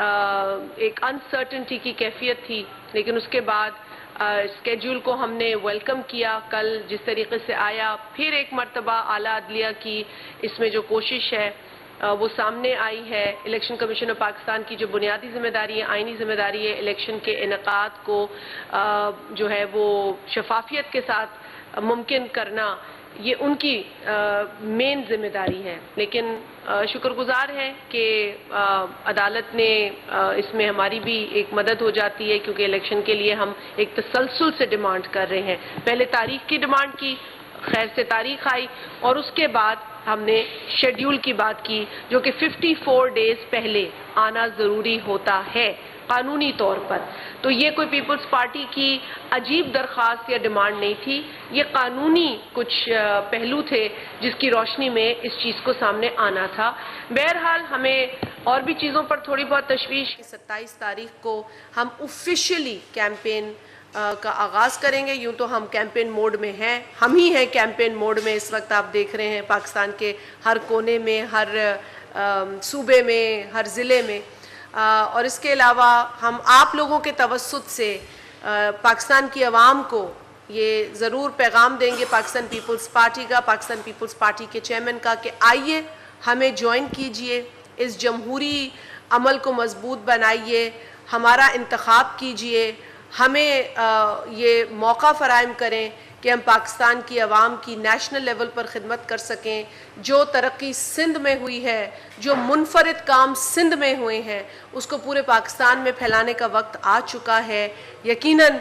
ایک انسرٹنٹی کی کیفیت تھی، لیکن اس کے بعد اسکیڈول کو ہم نے ویلکم کیا. کل جس طریقے سے آیا، پھر ایک مرتبہ اعلیٰ عدلیہ کی اس میں جو کوشش ہے وہ سامنے آئی ہے. الیکشن کمیشن آف پاکستان کی جو بنیادی ذمہ داری ہے، آئینی ذمہ داری ہے، الیکشن کے انعقاد کو جو ہے وہ شفافیت کے ساتھ ممکن کرنا، یہ ان کی مین ذمہ داری ہے. لیکن شکر گزار ہے کہ عدالت نے اس میں ہماری بھی ایک مدد ہو جاتی ہے، کیونکہ الیکشن کے لیے ہم ایک تسلسل سے ڈیمانڈ کر رہے ہیں. پہلے تاریخ کی ڈیمانڈ کی، خیر سے تاریخ آئی، اور اس کے بعد ہم نے شیڈیول کی بات کی، جو کہ 54 ڈیز پہلے آنا ضروری ہوتا ہے قانونی طور پر. تو یہ کوئی پیپلز پارٹی کی عجیب درخواست یا ڈیمانڈ نہیں تھی، یہ قانونی کچھ پہلو تھے جس کی روشنی میں اس چیز کو سامنے آنا تھا. بہرحال ہمیں اور بھی چیزوں پر تھوڑی بہت تشویش. 27 تاریخ کو ہم آفیشیلی کیمپین کا آغاز کریں گے. یوں تو ہم کیمپین موڈ میں ہیں، ہم ہی ہیں کیمپین موڈ میں اس وقت. آپ دیکھ رہے ہیں پاکستان کے ہر کونے میں، ہر صوبے میں، ہر ضلع میں. اور اس کے علاوہ ہم آپ لوگوں کے توسط سے پاکستان کی عوام کو یہ ضرور پیغام دیں گے، پاکستان پیپلز پارٹی کا، پاکستان پیپلز پارٹی کے چیئرمین کا، کہ آئیے ہمیں جوائن کیجئے، اس جمہوری عمل کو مضبوط بنائیے، ہمارا انتخاب کیجئے، ہمیں یہ موقع فراہم کریں کہ ہم پاکستان کی عوام کی نیشنل لیول پر خدمت کر سکیں. جو ترقی سندھ میں ہوئی ہے، جو منفرد کام سندھ میں ہوئے ہیں، اس کو پورے پاکستان میں پھیلانے کا وقت آ چکا ہے. یقیناً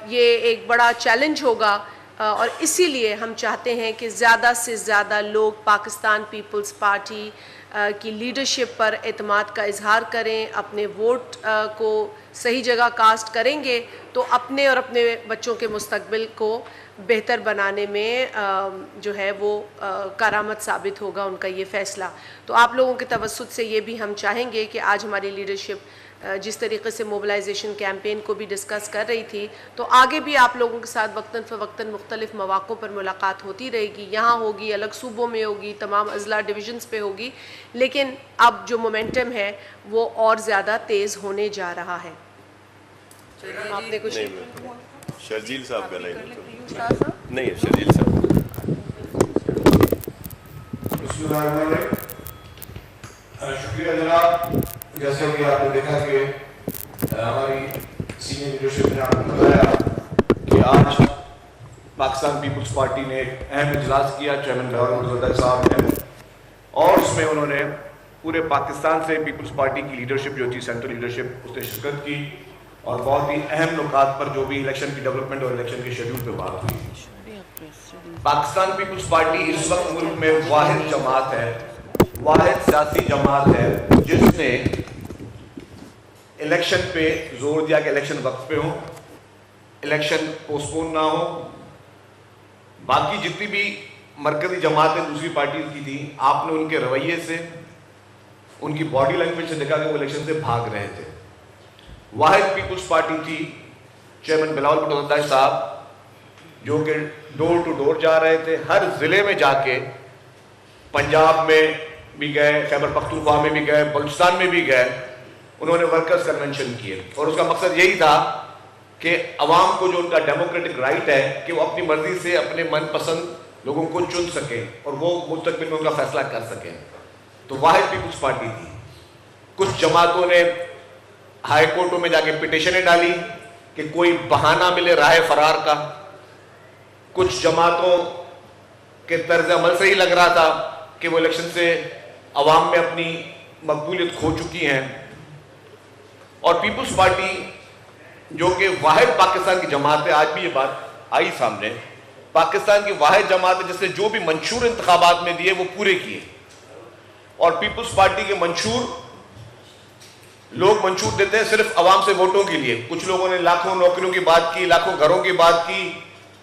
یہ ایک بڑا چیلنج ہوگا، اور اسی لیے ہم چاہتے ہیں کہ زیادہ سے زیادہ لوگ پاکستان پیپلز پارٹی کی لیڈرشپ پر اعتماد کا اظہار کریں، اپنے ووٹ کو صحیح جگہ کاسٹ کریں گے تو اپنے اور اپنے بچوں کے مستقبل کو بہتر بنانے میں جو ہے وہ کارآمد ثابت ہوگا ان کا یہ فیصلہ. تو آپ لوگوں کے توسط سے یہ بھی ہم چاہیں گے کہ آج ہماری لیڈرشپ جس طریقے سے موبلائزیشن کیمپین کو بھی ڈسکس کر رہی تھی، تو آگے بھی آپ لوگوں کے ساتھ وقتاً فوقتاً مختلف مواقع پر ملاقات ہوتی رہے گی. یہاں ہوگی، الگ صوبوں میں ہوگی، تمام اضلاع ڈویژنز پہ ہوگی، لیکن اب جو مومنٹم ہے وہ اور زیادہ تیز ہونے جا رہا ہے. آپ نے کچھ شرجیل صاحب کا نہیں، شرجیل صاحب. بسم اللہ الرحمن الرحیم. شکریہ جناب. جیسے کہ آپ نے دیکھا کہ ہماری سینئر لیڈرشپ نے آپ کو بتایا کہ آج پاکستان پیپلز پارٹی نے ایک اہم اجلاس کیا چیئرمین بلاول بھٹو زرداری صاحب نے، اور اس میں انہوں نے پورے پاکستان سے پیپلز پارٹی کی لیڈرشپ جو تھی، سینٹرل لیڈرشپ، اس نے شرکت کی، اور بہت ہی اہم نکات پر جو بھی الیکشن کی ڈیولپمنٹ اور الیکشن کے شیڈول پہ بات ہوئی. پاکستان پیپلز پارٹی اس وقت ملک میں واحد جماعت ہے، واحد سیاسی جماعت ہے جس نے الیکشن پہ زور دیا کہ الیکشن وقت پہ ہو، الیکشن پوسٹپون نہ ہو. باقی جتنی بھی مرکزی جماعتیں دوسری پارٹیز کی تھی، آپ نے ان کے رویے سے، ان کی باڈی لینگویج سے دیکھا کہ وہ الیکشن سے بھاگ رہے تھے. واحد پیپلز پارٹی تھی چیئرمین بلاول بھٹو زرداری صاحب، جو کہ ڈور ٹو ڈور جا رہے تھے، ہر ضلع میں جا کے، پنجاب میں بھی گئے، خیبر پختونخوا میں بھی گئے، بلوچستان میں بھی گئے. انہوں نے ورکرز کنونشن کیے، اور اس کا مقصد یہی تھا کہ عوام کو جو ان کا ڈیموکریٹک رائٹ ہے کہ وہ اپنی مرضی سے اپنے من پسند لوگوں کو چن سکیں اور وہ مستقبل میں ان کا فیصلہ کر سکیں. تو واحد پیپلز پارٹی تھی. کچھ جماعتوں نے ہائی کورٹوں میں جا کے پٹیشنیں ڈالی کہ کوئی بہانہ ملے راہ فرار کا. کچھ جماعتوں کے طرز عمل سے ہی لگ رہا تھا کہ وہ الیکشن سے عوام میں اپنی مقبولیت کھو چکی ہیں. اور پیپلز پارٹی جو کہ واحد پاکستان کی جماعت ہے، آج بھی یہ بات آئی سامنے، پاکستان کی واحد جماعت ہے جس نے جو بھی منشور انتخابات میں دیے وہ پورے کیے. اور پیپلز پارٹی کے منشور، لوگ منشور دیتے ہیں صرف عوام سے ووٹوں کے لیے. کچھ لوگوں نے لاکھوں نوکریوں کی بات کی، لاکھوں گھروں کی بات کی.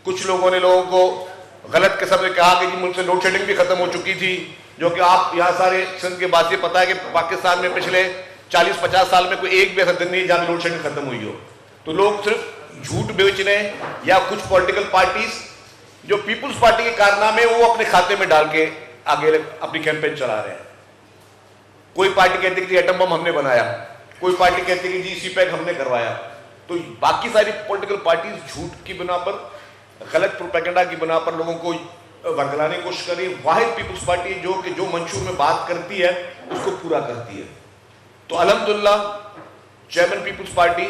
کچھ لوگوں نے لوگوں کو غلط قسم سے کہا کہ جی ملک سے لوڈ شیڈنگ بھی ختم ہو چکی تھی، جو کہ آپ یہاں سارے سندھ کے بات یہ پتا ہے کہ پاکستان میں پچھلے 40-50 سال میں کوئی ایک بھی ایسا دن نہیں جہاں لوڈ شیڈنگ ختم ہوئی ہو. تو لوگ صرف جھوٹ بیچنے، یا کچھ پولیٹیکل پارٹیز جو پیپلز پارٹی کے کارنامے وہ اپنے کھاتے میں ڈال کے آگے اپنی کیمپین چلا رہے ہیں. کوئی پارٹی کہتی کہ ایٹم بم ہم نے بنایا، کوئی پارٹی کہتی ہے کہ جی سی پیک ہم نے کروایا, تو باقی ساری پولیٹیکل پارٹیز جھوٹ کی بنا پر, غلط پروپیگنڈا کی بنا پر لوگوں کو ورگلانے کی کوشش کر رہی ہے. واحد پیپلز پارٹی جو منشور میں بات کرتی ہے اس کو پورا کرتی ہے. تو الحمدللہ چیئرمین پیپلز پارٹی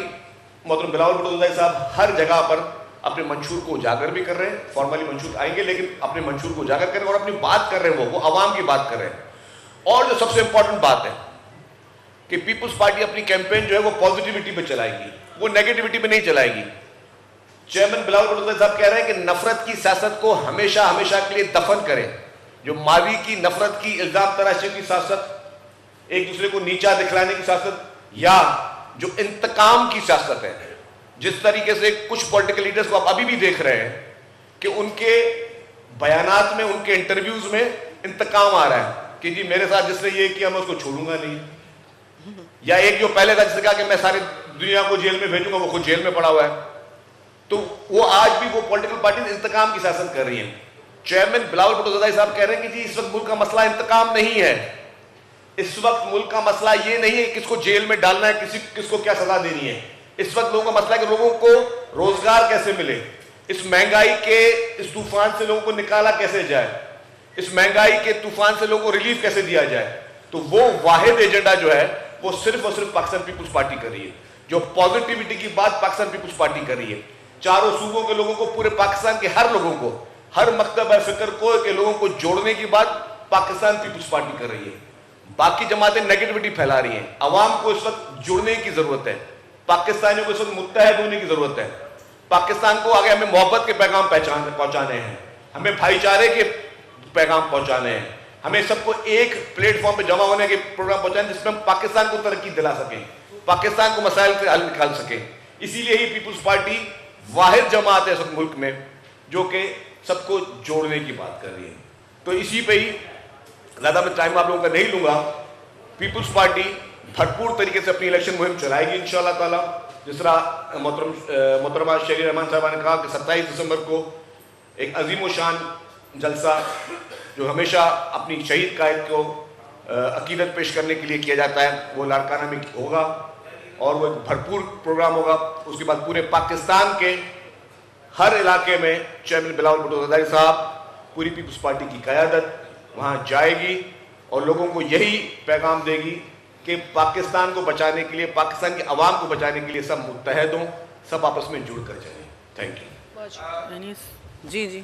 محترم بلاول بھٹو زرداری صاحب ہر جگہ پر اپنے منشور کو اجاگر بھی کر رہے ہیں. فارملی منشور آئیں گے لیکن اپنے منشور کو اجاگر کر رہے ہیں اور اپنی بات کر رہے ہیں, وہ عوام کی بات کر رہے ہیں. اور جو سب سے امپورٹنٹ بات ہے کہ پیپلز پارٹی اپنی کیمپین جو ہے وہ پازیٹیوٹی پہ چلائے گی, وہ نیگیٹیوٹی پہ نہیں چلائے گی. چیئرمین بلاول بھٹو زرداری صاحب کہہ رہے ہیں کہ نفرت کی سیاست کو ہمیشہ کے لیے دفن کریں. جو ماضی کی نفرت کی الزام تراشی کی سیاست, ایک دوسرے کو نیچا دکھلانے کی سیاست, یا جو انتقام کی سیاست ہے, جس طریقے سے کچھ پولیٹیکل لیڈرز کو آپ ابھی بھی دیکھ رہے ہیں کہ ان کے بیانات میں, ان کے انٹرویوز میں انتقام آ رہا ہے کہ جی میرے ساتھ جس نے یہ کیا میں اس کو چھوڑوں گا نہیں. یا ایک جو پہلے تھا جس نے کہا کہ میں ساری دنیا کو جیل میں بھیجوں گا, وہ خود جیل میں پڑا ہوا ہے. تو وہ آج بھی وہ پولیٹیکل پارٹیز انتقام کی سیاست کر رہی ہیں. چیئرمین بلاول بھٹو زرداری صاحب کہہ رہے ہیں کہ جی اس وقت ملک کا مسئلہ انتقام نہیں ہے, اس وقت ملک کا مسئلہ یہ نہیں ہے کس کو جیل میں ڈالنا ہے, کس کو کیا سزا دینی ہے. اس وقت لوگوں کا مسئلہ ہے کہ لوگوں کو روزگار کیسے ملے, اس مہنگائی کے اس طوفان سے لوگوں کو نکالا کیسے جائے, اس مہنگائی کے طوفان سے لوگوں کو ریلیف کیسے دیا جائے. تو وہ واحد ایجنڈا جو ہے وہ صرف اور صرف پاکستان پیپلز پارٹی کر رہی ہے. جو پازیٹیوٹی کی بات پاکستان پیپلز پارٹی کر رہی ہے, چاروں صوبوں کے لوگوں کو, پورے پاکستان کے ہر لوگوں کو, ہر مکتب فکر کو کے لوگوں کو جوڑنے کی بات پاکستان پیپلز پارٹی کر رہی ہے. باقی جماعتیں نیگیٹیوٹی پھیلا رہی ہیں. عوام کو اس وقت جڑنے کی ضرورت ہے, پاکستانیوں کو اس وقت متحد ہونے کی ضرورت ہے. پاکستان کو آگے ہمیں محبت کے پیغام پہنچانے ہیں, ہمیں بھائی چارے کے پیغام پہنچانے ہیں, ہمیں سب کو ایک پلیٹ فارم پہ جمع ہونے کے پروگرام پہنچانے جس میں ہم پاکستان کو ترقی دلا سکیں, پاکستان کو مسائل سے حل نکال سکیں. اسی لیے ہی پیپلز پارٹی واحد جماعت ہے اس وقت ملک میں جو کہ سب کو جوڑنے کی بات کر رہی ہے. تو اسی پہ ہی زیادہ میں ٹائم آپ لوگوں کا نہیں لوں گا. پیپلز پارٹی بھرپور طریقے سے اپنی الیکشن مہم چلائے گی انشاءاللہ تعالیٰ. جس طرح محترمہ شہری رحمان صاحبہ نے کہا کہ 27 دسمبر کو ایک عظیم و شان جلسہ جو ہمیشہ اپنی شہید قائد کو عقیدت پیش کرنے کے لیے کیا جاتا ہے وہ لاڑکانہ میں ہوگا, اور وہ ایک بھرپور پروگرام ہوگا. اس کے بعد پورے پاکستان کے ہر علاقے میں چیئرمین بلاول بھٹو زرداری صاحب, پوری پیپلز پارٹی کی قیادت وہاں جائے گی اور لوگوں کو یہی پیغام دے گی کہ پاکستان کو بچانے کے لیے, پاکستان کے عوام کو بچانے کے لیے سب متحد ہوں, سب آپس میں جڑ کر چلیں. Thank you. جی جی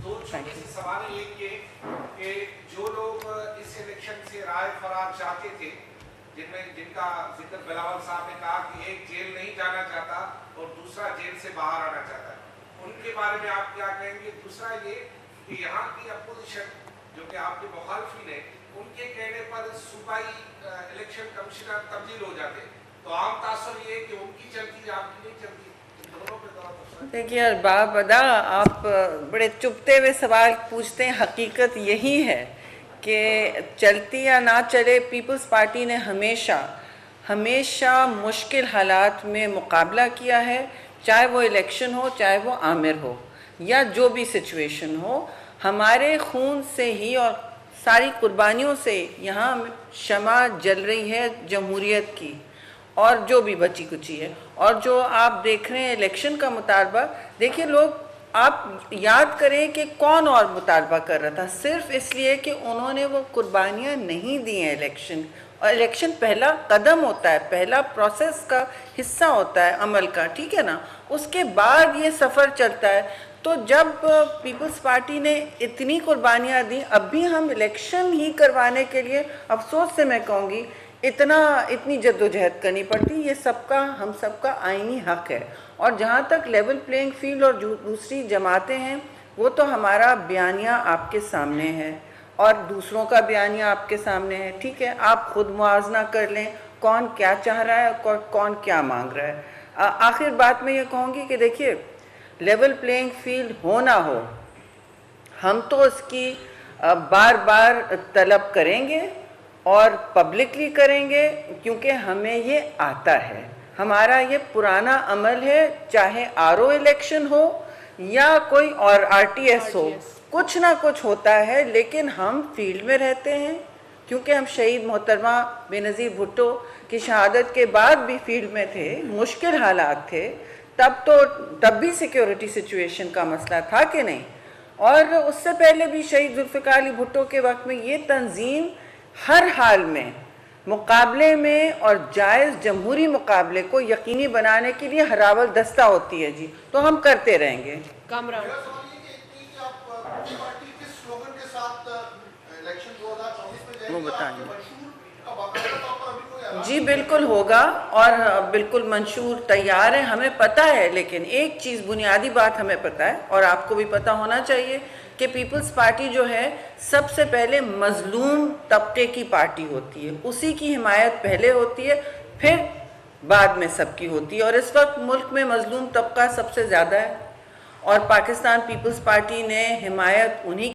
دو چھوٹے سے سوال یہ کہ جو لوگ اس الیکشن سے رائے فرار چاہتے تھے, جن کا ذکر بلاول صاحب نے کہا کہ ایک جیل نہیں جانا چاہتا اور دوسرا جیل سے باہر آنا چاہتا ہے, ان کے بارے میں آپ کیا کہیں گے؟ دوسرا یہ کہ یہاں کی اپوزیشن جو کہ آپ کے مخالفین ہیں, ان کے کہنے پر صوبائی الیکشن کمشنر تبدیل ہو جاتے, تو عام تاثر یہ کہ ان کی چلتی آپ کی نہیں چلتی. دیکھیے ارباب ادا, آپ بڑے چپتے ہوئے سوال پوچھتے ہیں. حقیقت یہی ہے کہ چلتی یا نہ چلے, پیپلز پارٹی نے ہمیشہ مشکل حالات میں مقابلہ کیا ہے, چاہے وہ الیکشن ہو, چاہے وہ عامر ہو, یا جو بھی سچویشن ہو. ہمارے خون سے ہی اور ساری قربانیوں سے یہاں شمع جل رہی ہے جمہوریت کی, اور جو بھی بچی کچی ہے. اور جو آپ دیکھ رہے ہیں الیکشن کا مطالبہ, دیکھیے لوگ, آپ یاد کریں کہ کون اور مطالبہ کر رہا تھا, صرف اس لیے کہ انہوں نے وہ قربانیاں نہیں دی ہیں الیکشن. اور الیکشن پہلا قدم ہوتا ہے, پہلا پروسیس کا حصہ ہوتا ہے عمل کا, ٹھیک ہے نا. اس کے بعد یہ سفر چلتا ہے. تو جب پیپلز پارٹی نے اتنی قربانیاں دیں, اب بھی ہم الیکشن ہی کروانے کے لیے افسوس سے میں کہوں گی اتنی جد و جہد کرنی پڑتی. یہ ہم سب کا آئینی حق ہے. اور جہاں تک لیول پلینگ فیلڈ اور دوسری جماعتیں ہیں, وہ تو ہمارا بیانیہ آپ کے سامنے ہے اور دوسروں کا بیانیہ آپ کے سامنے ہے, ٹھیک ہے. آپ خود موازنہ کر لیں کون کیا چاہ رہا ہے اور کون کیا مانگ رہا ہے. آخر بات میں یہ کہوں گی کہ دیکھیے لیول پلینگ فیلڈ ہو نہ ہو, ہم تو اس کی بار بار طلب کریں گے اور پبلکلی کریں گے, کیونکہ ہمیں یہ آتا ہے, ہمارا یہ پرانا عمل ہے. چاہے RO الیکشن ہو یا کوئی اور RTS ہو, کچھ نہ کچھ ہوتا ہے, لیکن ہم فیلڈ میں رہتے ہیں, کیونکہ ہم شہید محترمہ بے نظیر بھٹو کی شہادت کے بعد بھی فیلڈ میں تھے، مشکل حالات تھے، تب بھی سیکیورٹی سچویشن کا مسئلہ تھا کہ نہیں، اور اس سے پہلے بھی شہید ذوالفقار علی بھٹو کے وقت میں یہ تنظیم ہر حال میں مقابلے میں اور جائز جمہوری مقابلے کو یقینی بنانے کے لیے ہراول دستہ ہوتی ہے جی، تو ہم کرتے رہیں گے۔ کامران میرا سوال یہ کہ آپ پارٹی کس سلوگن کے ساتھ الیکشن 2024 میں جائے وہ گی؟ بتائیں۔ آپ کے منشور کا باقاعدہ طور پر ابھی کوئی اعلان جی بالکل ہوگا، اور بالکل منشور تیار ہے، ہمیں پتہ ہے، لیکن ایک چیز بنیادی بات ہمیں پتہ ہے اور آپ کو بھی پتہ ہونا چاہیے کہ پیپلز پارٹی جو ہے سب سے پہلے مظلوم طبقے کی پارٹی ہوتی ہے، اسی کی حمایت پہلے ہوتی ہے، پھر بعد میں سب کی ہوتی ہے، اور اس وقت ملک میں مظلوم طبقہ سب سے زیادہ ہے، اور پاکستان پیپلز پارٹی نے حمایت انہی